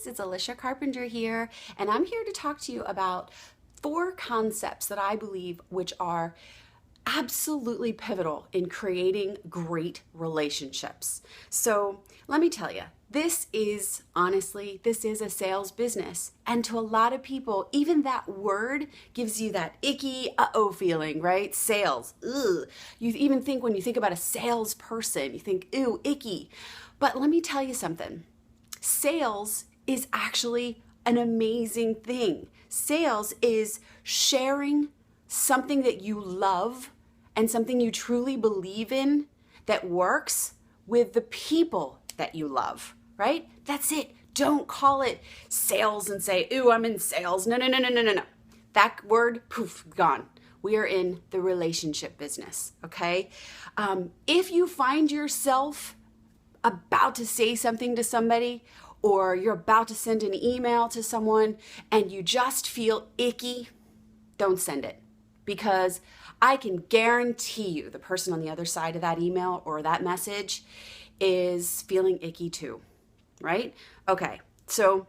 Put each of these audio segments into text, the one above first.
guys, it's Alicia Carpenter here, and I'm here to talk to you about 4 concepts that I believe which are absolutely pivotal in creating great relationships. So let me tell you, this is a sales business. And to a lot of people, even that word gives you that icky, uh-oh feeling, right? Sales, ugh. You even think when you think about a salesperson, you think, ew, icky. But let me tell you something. Sales is actually an amazing thing. Sales is sharing something that you love and something you truly believe in that works with the people that you love, right? That's it. Don't call it sales and say, ooh, I'm in sales. No. That word, poof, gone. We are in the relationship business, okay? If you find yourself about to say something to somebody, or you're about to send an email to someone and you just feel icky, don't send it. Because I can guarantee you the person on the other side of that email or that message is feeling icky too, right? Okay, so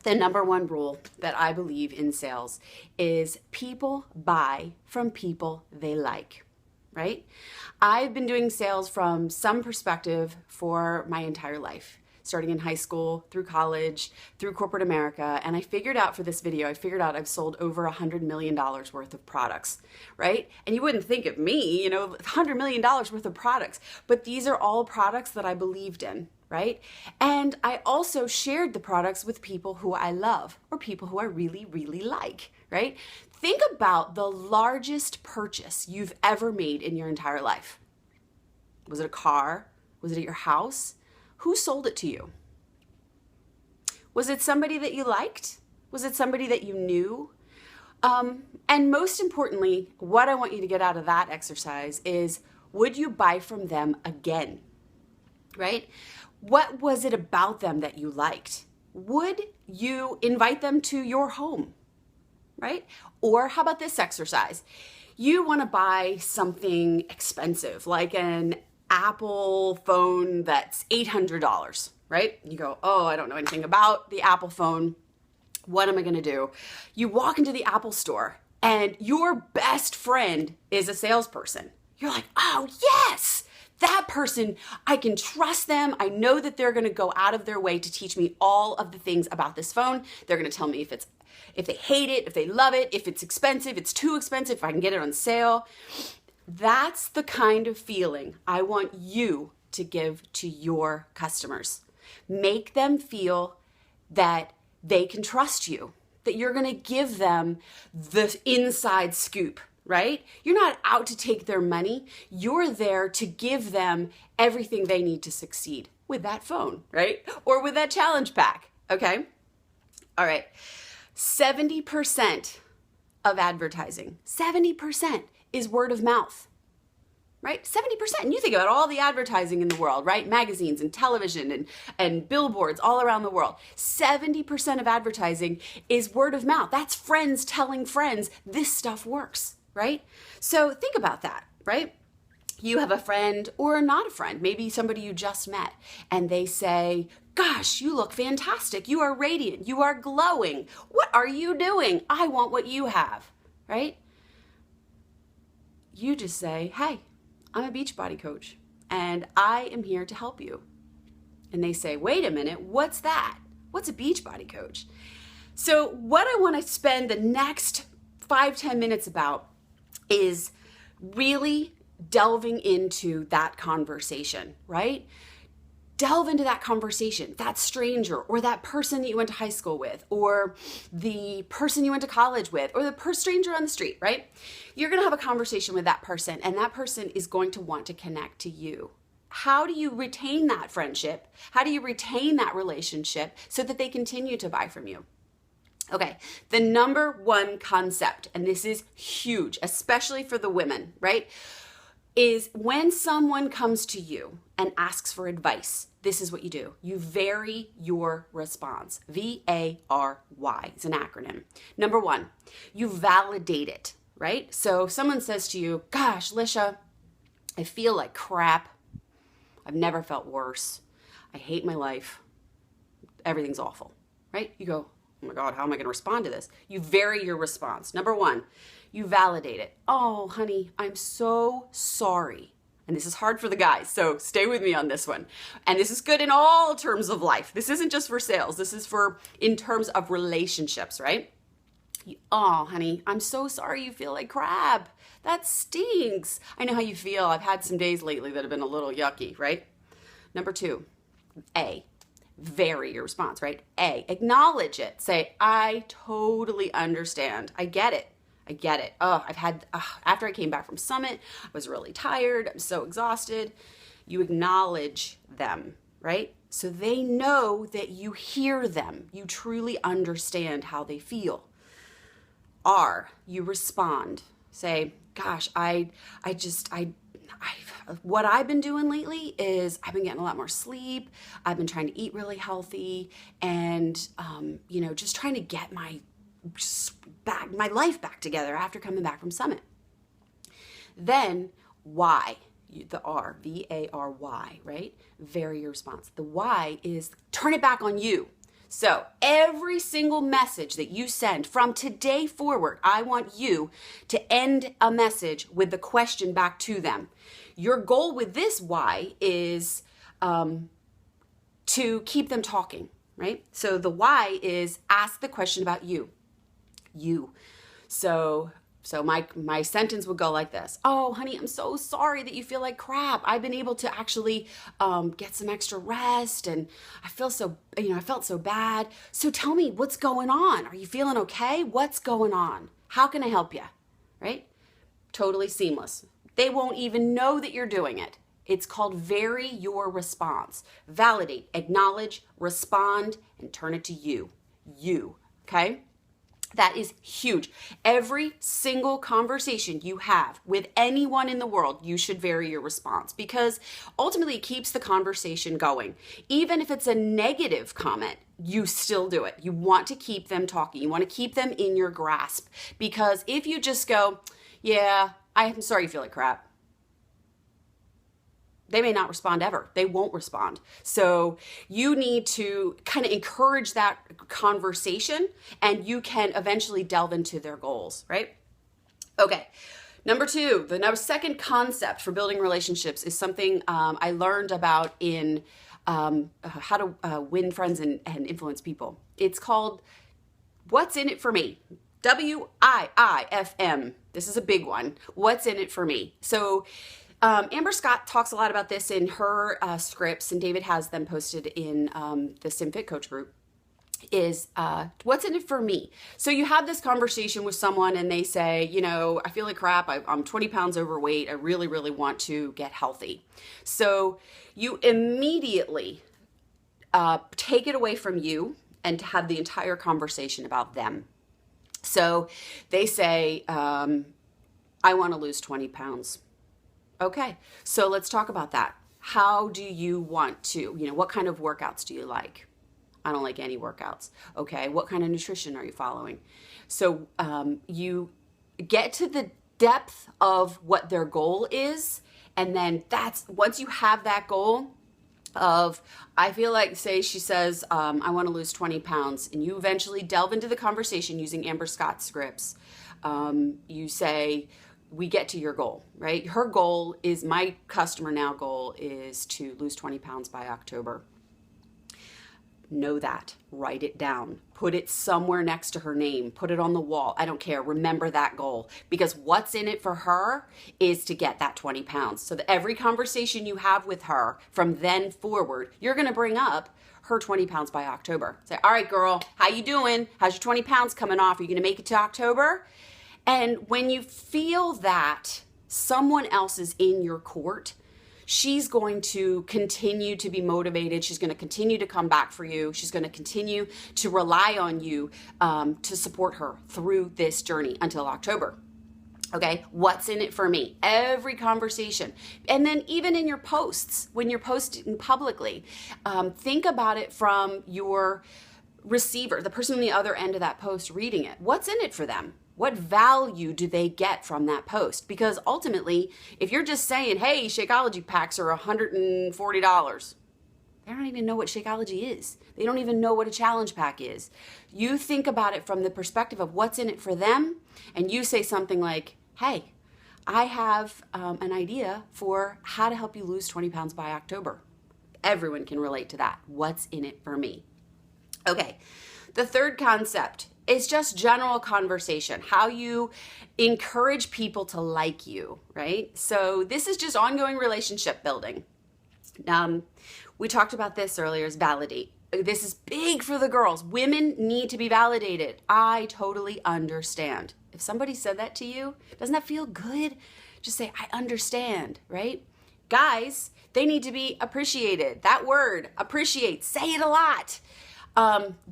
the number one rule that I believe in sales is people buy from people they like, right? I've been doing sales from some perspective for my entire life, starting in high school, through college, through corporate America. And I figured out for this video, I've sold over $100 million worth of products, right? And you wouldn't think of me, $100 million worth of products, but these are all products that I believed in, right? And I also shared the products with people who I love or people who I really, really like, right? Think about the largest purchase you've ever made in your entire life. Was it a car? Was it at your house? Who sold it to you? Was it somebody that you liked? Was it somebody that you knew? And most importantly, what I want you to get out of that exercise is, would you buy from them again? Right? What was it about them that you liked? Would you invite them to your home? Right? Or how about this exercise? You want to buy something expensive, like an Apple phone that's $800, right? You go, oh, I don't know anything about the Apple phone. What am I going to do? You walk into the Apple store and your best friend is a salesperson. You're like, oh, yes, that person, I can trust them. I know that they're going to go out of their way to teach me all of the things about this phone. They're going to tell me if they hate it, if they love it, if it's expensive, it's too expensive, if I can get it on sale. That's the kind of feeling I want you to give to your customers. Make them feel that they can trust you, that you're going to give them the inside scoop, right? You're not out to take their money. You're there to give them everything they need to succeed with that phone, right? Or with that challenge pack, okay? All right. 70% of advertising, 70% is word of mouth, right? 70%. And you think about all the advertising in the world, right? Magazines and television and billboards all around the world. 70% of advertising is word of mouth. That's friends telling friends this stuff works, right? So think about that, right? You have a friend or not a friend, maybe somebody you just met, and they say, gosh, you look fantastic. You are radiant. You are glowing. What are you doing? I want what you have, right? You just say, hey, I'm a Beachbody coach and I am here to help you. And they say, wait a minute, what's that? What's a Beachbody coach? So what I want to spend the next 5-10 minutes about is really delving into that conversation, right? Delve into that conversation, that stranger or that person that you went to high school with or the person you went to college with or the stranger on the street, right? You're going to have a conversation with that person and that person is going to want to connect to you. How do you retain that friendship? How do you retain that relationship so that they continue to buy from you? Okay, the number one concept, and this is huge, especially for the women, right? Is when someone comes to you and asks for advice, this is what you do. You vary your response. VARY is an acronym. Number one, you validate it, right? So someone says to you, gosh, Lisha, I feel like crap. I've never felt worse. I hate my life. Everything's awful, right? You go, oh my God, how am I going to respond to this? You vary your response. Number one, you validate it. Oh, honey, I'm so sorry. And this is hard for the guys, so stay with me on this one. And this is good in all terms of life. This isn't just for sales. This is for in terms of relationships, right? Oh, honey, I'm so sorry you feel like crap. That stinks. I know how you feel. I've had some days lately that have been a little yucky, right? Number two, A, vary your response, right? A, acknowledge it. Say, I totally understand. I get it. I get it. After I came back from Summit, I was really tired. I'm so exhausted. You acknowledge them, right? So they know that you hear them. You truly understand how they feel. R, you respond. Say, gosh, what I've been doing lately is I've been getting a lot more sleep. I've been trying to eat really healthy and, just trying to get my life back together after coming back from Summit. Then why, the R, V-A-R-Y, right? Vary your response. The why is turn it back on you. So every single message that you send from today forward, I want you to end a message with the question back to them. Your goal with this why is to keep them talking, right? So the why is ask the question about you. So my sentence would go like this. Oh, honey, I'm so sorry that you feel like crap. I've been able to actually get some extra rest and I felt so bad. So tell me what's going on. Are you feeling okay? What's going on? How can I help you? Right? Totally seamless. They won't even know that you're doing it. It's called vary your response. Validate, acknowledge, respond, and turn it to you. You, okay? That is huge. Every single conversation you have with anyone in the world, you should vary your response because ultimately it keeps the conversation going. Even if it's a negative comment, you still do it. You want to keep them talking. You want to keep them in your grasp because if you just go, yeah, I'm sorry you feel like crap, they may not respond ever. They won't respond. So you need to kind of encourage that conversation and you can eventually delve into their goals, right? Okay. Number two, the second concept for building relationships is something I learned about in how to win friends and influence people. It's called What's in it for me? WIIFM. This is a big one. What's in it for me? So Amber Scott talks a lot about this in her scripts, and David has them posted in the SimFit Coach group, is what's in it for me? So you have this conversation with someone and they say, I feel like crap. I'm 20 pounds overweight. I really, really want to get healthy. So you immediately take it away from you and to have the entire conversation about them. So they say, I want to lose 20 pounds. Okay, so let's talk about that. How do you want to, what kind of workouts do you like? I don't like any workouts. Okay, what kind of nutrition are you following? So you get to the depth of what their goal is, and then once you have that goal of, I feel like, say she says, I want to lose 20 pounds, and you eventually delve into the conversation using Amber Scott scripts. You say, we get to your goal, right? Her goal is, my customer now goal is to lose 20 pounds by October. Know that. Write it down. Put it somewhere next to her name. Put it on the wall. I don't care. Remember that goal because what's in it for her is to get that 20 pounds. So that every conversation you have with her from then forward, you're going to bring up her 20 pounds by October. Say, all right, girl, how you doing? How's your 20 pounds coming off? Are you going to make it to October? And when you feel that someone else is in your court, she's going to continue to be motivated. She's going to continue to come back for you. She's going to continue to rely on you to support her through this journey until October. Okay, what's in it for me? Every conversation. And then even in your posts, when you're posting publicly, think about it from your receiver, the person on the other end of that post reading it. What's in it for them? What value do they get from that post? Because ultimately, if you're just saying, hey, Shakeology packs are $140, They don't even know what Shakeology is. They don't even know what a challenge pack is. You think about it from the perspective of what's in it for them, and you say something like, hey, I have an idea for how to help you lose 20 pounds by October. Everyone can relate to that. What's in it for me? Okay, the third concept is just general conversation, how you encourage people to like you, right? So this is just ongoing relationship building. We talked about this earlier, is validate. This is big for the girls. Women need to be validated. I totally understand. If somebody said that to you, doesn't that feel good? Just say, I understand, right? Guys, they need to be appreciated. That word, appreciate, say it a lot.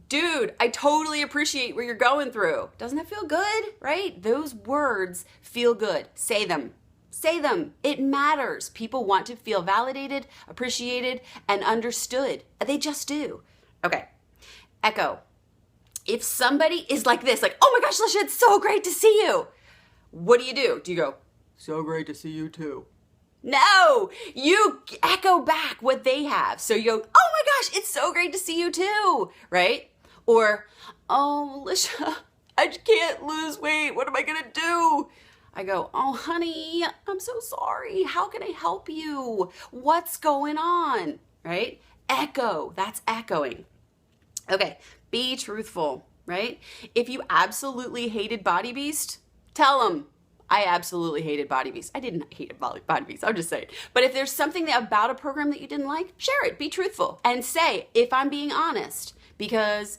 Dude, I totally appreciate what you're going through. Doesn't that feel good, right? Those words feel good. Say them. Say them. It matters. People want to feel validated, appreciated, and understood. They just do. Okay. Echo. If somebody is like this, like, oh my gosh, Lisha, it's so great to see you. What do? Do you go, so great to see you too? No, you echo back what they have. So you go, oh my gosh, it's so great to see you too, right? Or, oh, Lisha, I can't lose weight. What am I going to do? I go, oh, honey, I'm so sorry. How can I help you? What's going on, right? Echo, that's echoing. Okay, be truthful, right? If you absolutely hated Body Beast, tell them, I absolutely hated Body Beast. I didn't hate Body Beast, I'm just saying. But if there's something about a program that you didn't like, share it, be truthful. And say, if I'm being honest, because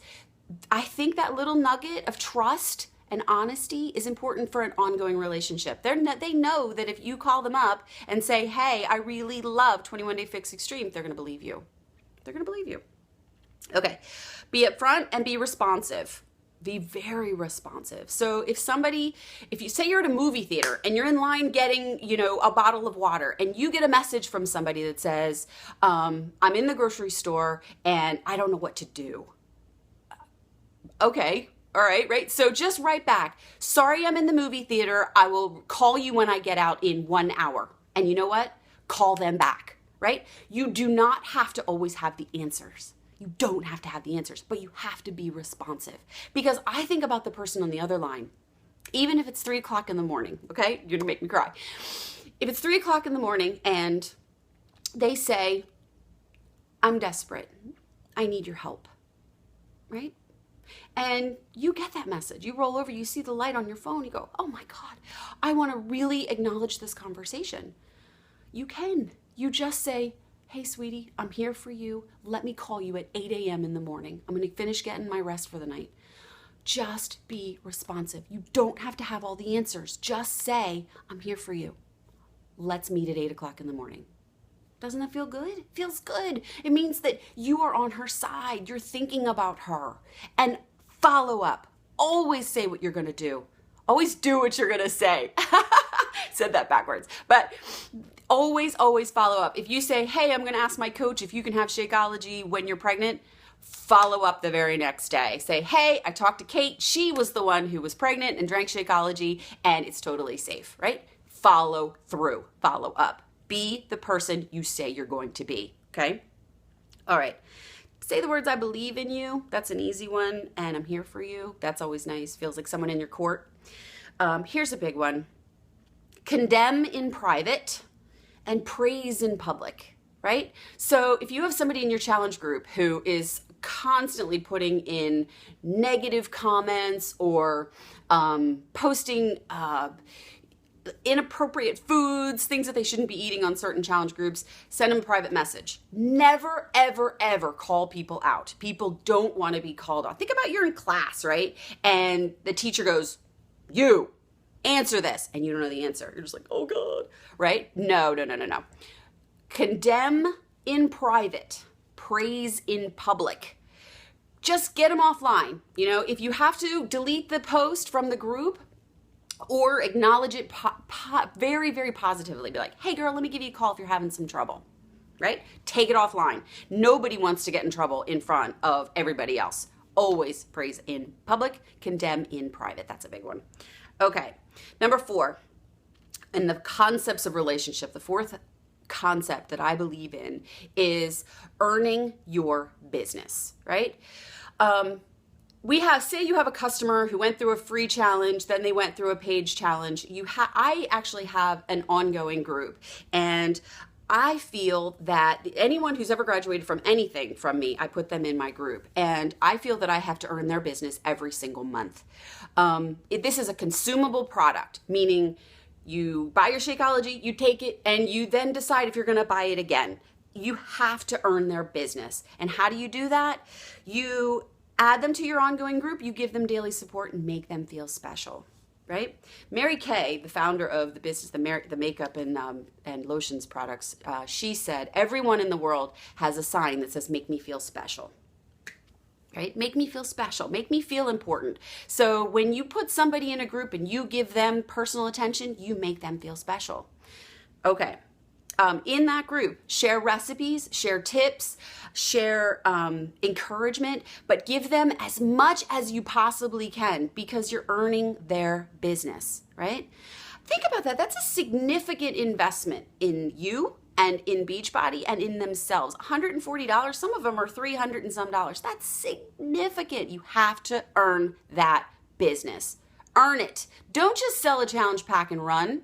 I think that little nugget of trust and honesty is important for an ongoing relationship. They know that if you call them up and say, hey, I really love 21 Day Fix Extreme, they're gonna believe you. They're gonna believe you. Okay, be upfront and be responsive. Be very responsive. So if you say you're at a movie theater and you're in line getting, a bottle of water, and you get a message from somebody that says, I'm in the grocery store and I don't know what to do. Okay, all right? So just write back, sorry, I'm in the movie theater. I will call you when I get out in 1 hour. And you know what? Call them back, right? You do not have to always have the answers. You don't have to have the answers, but you have to be responsive. Because I think about the person on the other line, even if it's 3 o'clock in the morning, okay? You're gonna make me cry. If it's 3 o'clock in the morning and they say, I'm desperate, I need your help, right? And you get that message. You roll over, you see the light on your phone, you go, oh my God, I wanna really acknowledge this conversation. You can. You just say, hey, sweetie, I'm here for you. Let me call you at 8 a.m. in the morning. I'm going to finish getting my rest for the night. Just be responsive. You don't have to have all the answers. Just say, I'm here for you. Let's meet at 8 o'clock in the morning. Doesn't that feel good? It feels good. It means that you are on her side. You're thinking about her. And follow up. Always say what you're going to do. Always do what you're going to say. Said that backwards. But always follow up. If you say, hey, I'm going to ask my coach if you can have Shakeology when you're pregnant, follow up the very next day. Say, hey, I talked to Kate. She was the one who was pregnant and drank Shakeology, and it's totally safe, right? Follow through. Follow up. Be the person you say you're going to be, okay? All right. Say the words, I believe in you. That's an easy one. And I'm here for you. That's always nice. Feels like someone in your court. Here's a big one. Condemn in private and praise in public, right? So if you have somebody in your challenge group who is constantly putting in negative comments or posting inappropriate foods, things that they shouldn't be eating on certain challenge groups, send them a private message. Never, ever, ever call people out. People don't want to be called out. Think about you're in class, right? And the teacher goes, you answer this, and you don't know the answer. You're just like, oh God, right? No. Condemn in private, praise in public. Just get them offline. If you have to delete the post from the group or acknowledge it very, very positively, be like, hey girl, let me give you a call if you're having some trouble, right? Take it offline. Nobody wants to get in trouble in front of everybody else. Always praise in public, condemn in private. That's a big one. Okay, number 4, and the concepts of relationship. The fourth concept that I believe in is earning your business, right? Say you have a customer who went through a free challenge, then they went through a page challenge. I actually have an ongoing group, and I feel that anyone who's ever graduated from anything from me, I put them in my group, and I feel that I have to earn their business every single month. This is a consumable product, meaning you buy your Shakeology, you take it, and you then decide if you're going to buy it again. You have to earn their business. And how do you do that? You add them to your ongoing group, you give them daily support, and make them feel special, right? Mary Kay, the founder of the business, the makeup and lotions products, she said, everyone in the world has a sign that says, make me feel special. Right? Make me feel special. Make me feel important. So when you put somebody in a group and you give them personal attention, you make them feel special. Okay. In that group, share recipes, share tips, share encouragement, but give them as much as you possibly can because you're earning their business, right? Think about that. That's a significant investment in you and in Beachbody and in themselves. $140, some of them are $300 and some dollars. That's significant. You have to earn that business. Earn it. Don't just sell a challenge pack and run.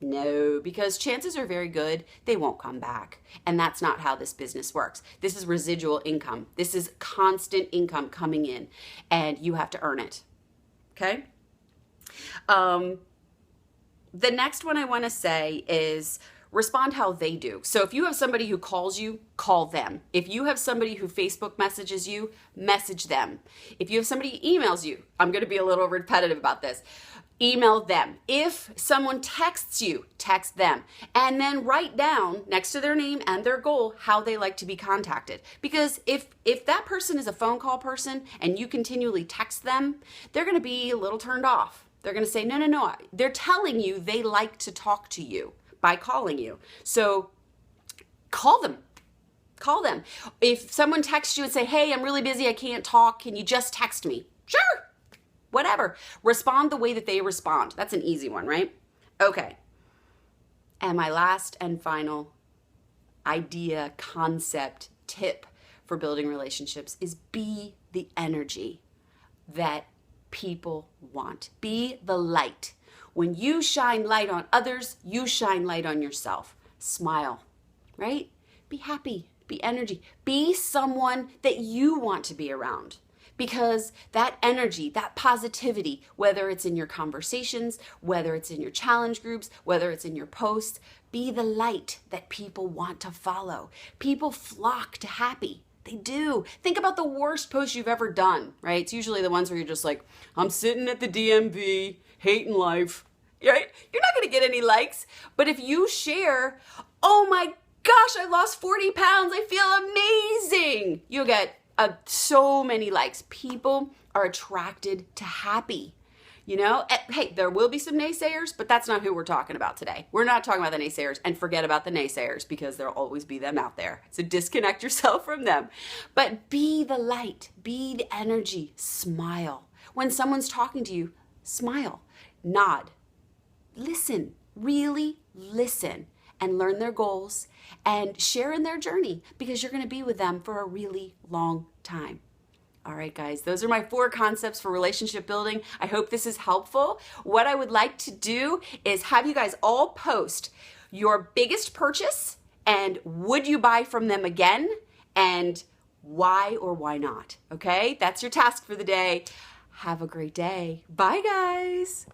No, because chances are very good they won't come back. And that's not how this business works. This is residual income. This is constant income coming in, and you have to earn it. Okay? The next one I want to say is respond how they do. So if you have somebody who calls you, call them. If you have somebody who Facebook messages you, message them. If you have somebody who emails you, I'm going to be a little repetitive about this, email them. If someone texts you, text them. And then write down next to their name and their goal how they like to be contacted. Because if that person is a phone call person and you continually text them, they're going to be a little turned off. They're going to say, no. They're telling you they like to talk to you by calling you. So call them. Call them. If someone texts you and say, hey, I'm really busy, I can't talk, can you just text me? Sure. Whatever. Respond the way that they respond. That's an easy one, right? Okay. And my last and final idea, concept, tip for building relationships is be the energy that people want. Be the light. When you shine light on others, you shine light on yourself. Smile, right? Be happy, be energy. Be someone that you want to be around. Because that energy, that positivity, whether it's in your conversations, whether it's in your challenge groups, whether it's in your posts, be the light that people want to follow. People flock to happy. They do. Think about the worst post you've ever done, right? It's usually the ones where you're just like, I'm sitting at the DMV, hating life, right? You're not going to get any likes. But if you share, oh my gosh, I lost 40 pounds, I feel amazing, you'll get so many likes. People are attracted to happy. You know, hey, there will be some naysayers, but that's not who we're talking about today. We're not talking about the naysayers, and forget about the naysayers because there'll always be them out there. So disconnect yourself from them. But be the light, be the energy, smile. When someone's talking to you, smile, nod, listen, really listen, and learn their goals and share in their journey because you're going to be with them for a really long time. All right, guys, those are my 4 concepts for relationship building. I hope this is helpful. What I would like to do is have you guys all post your biggest purchase and would you buy from them again and why or why not, okay? That's your task for the day. Have a great day. Bye, guys.